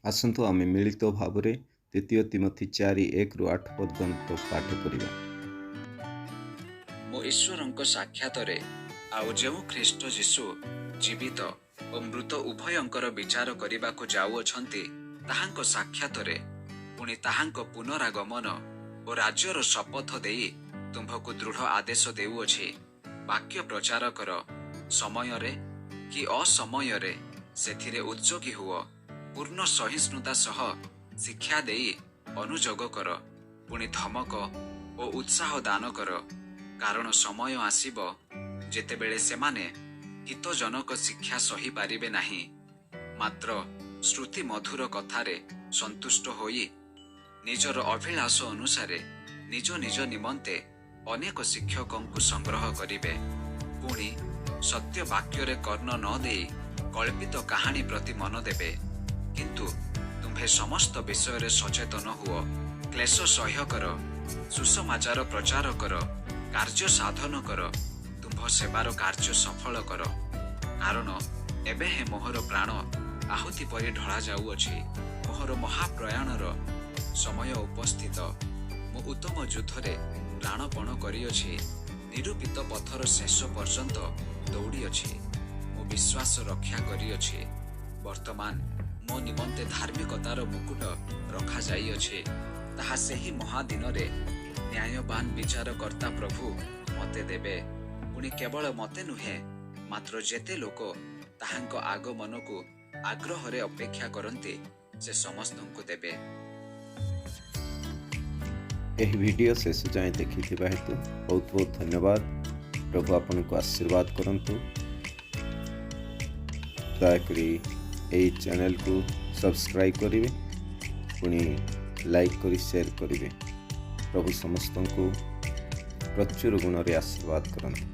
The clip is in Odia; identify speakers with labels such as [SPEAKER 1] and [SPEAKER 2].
[SPEAKER 1] आसंतु आमे मिलित भावरे द्वितीय तिमोथी 4:1-8 पर्यंत पाठ करिबा।
[SPEAKER 2] मो ईश्वरଙ୍କ ସାକ୍ଷାତରେ ଆଉ ଯେଉଁ ଖ୍ରୀଷ୍ଟ ଯୀଶୁ ଜୀବିତ ଓ ମୃତ ଉଭୟଙ୍କର ବିଚାର କରିବାକୁ ଯାଉଅଛନ୍ତି, ତାହାଙ୍କ ସାକ୍ଷାତରେ ପୁଣି ତାହାଙ୍କ ପୁନରାଗମନ ଓ ରାଜ୍ୟର ଶପଥ ଦେଇ ତୁମ୍ଭକୁ ଦୃଢ଼ ଆଦେଶ ଦେଉଅଛି। ବାକ୍ୟ ପ୍ରଚାର କର, ସମୟରେ କି ଅସମୟରେ ସେଥିରେ ଉତ୍ସୋଗୀ ହୁଅ, ପୂର୍ଣ୍ଣ ସହିଷ୍ଣୁତା ସହ ଶିକ୍ଷା ଦେଇ ଅନୁଯୋଗ କର, ପୁଣି ଧମକ ଓ ଉତ୍ସାହ ଦାନ କର। କାରଣ ସମୟ ଆସିବ ଯେତେବେଳେ ସେମାନେ ହିତଜନକ ଶିକ୍ଷା ସହିପାରିବେ ନାହିଁ, ମାତ୍ର ଶ୍ରୁତି ମଧୁର କଥାରେ ସନ୍ତୁଷ୍ଟ ହୋଇ ନିଜର ଅଭିଳାଷ ଅନୁସାରେ ନିଜ ନିଜ ନିମନ୍ତେ ଅନେକ ଶିକ୍ଷକଙ୍କୁ ସଂଗ୍ରହ କରିବେ। ପୁଣି ସତ୍ୟ ବାକ୍ୟରେ କର୍ଣ୍ଣ ନ ଦେଇ କଳ୍ପିତ କାହାଣୀ ପ୍ରତି ମନ ଦେବେ। କିନ୍ତୁ ତୁମ୍ଭେ ସମସ୍ତ ବିଷୟରେ ସଚେତନ ହୁଅ, କ୍ଲେଶ ସହ୍ୟ କର, ସୁସମାଚାର ପ୍ରଚାର କର, କାର୍ଯ୍ୟ ସାଧନ କର, ତୁମ୍ଭ ସେବାର କାର୍ଯ୍ୟ ସଫଳ କର। କାରଣ ଏବେ ହିଁ ମୋହର ପ୍ରାଣ ଆହୁତି ପରି ଢଳା ଯାଉଅଛି। ମୋହର ମହାପ୍ରୟାଣର ସମୟ ଉପସ୍ଥିତ। ମୁଁ ଉତ୍ତମ ଯୁଦ୍ଧରେ ପ୍ରାଣପଣ କରିଅଛି, ନିରୂପିତ ପଥର ଶେଷ ପର୍ଯ୍ୟନ୍ତ ଦୌଡ଼ିଅଛି, ମୁଁ ବିଶ୍ୱାସ ରକ୍ଷା କରିଅଛି। ବର୍ତ୍ତମାନ ମୋ ନିମନ୍ତେ ଧାର୍ମିକତାର ମୁକୁଟ ରଖାଯାଇଅଛି। ତାହା ସେହି ମହାଦିନରେ ନ୍ୟାୟବାନ ବିଚାରକର୍ତ୍ତା ପ୍ରଭୁ ମୋତେ ଦେବେ। ପୁଣି କେବଳ ମୋତେ ନୁହେଁ, ମାତ୍ର ଯେତେ ଲୋକ ତାହାଙ୍କ ଆଗମନକୁ ଆଗ୍ରହରେ ଅପେକ୍ଷା କରନ୍ତି, ସେ ସମସ୍ତଙ୍କୁ ଦେବେ।
[SPEAKER 1] ଏହି ଭିଡ଼ିଓ ଶେଷ ଯାଏଁ ଦେଖିଥିବା ହେତୁ ବହୁତ ବହୁତ ଧନ୍ୟବାଦ। ପ୍ରଭୁ ଆପଣଙ୍କୁ ଆଶୀର୍ବାଦ କରନ୍ତୁ। ଦୟାକରି ଏହି ଚ୍ୟାନେଲକୁ ସବସ୍କ୍ରାଇବ୍ କରିବେ, ପୁଣି ଲାଇକ୍ କରି ସେୟାର କରିବେ। ପ୍ରଭୁ ସମସ୍ତଙ୍କୁ ପ୍ରଚୁର ଗୁଣରେ ଆଶୀର୍ବାଦ କରନ୍ତୁ।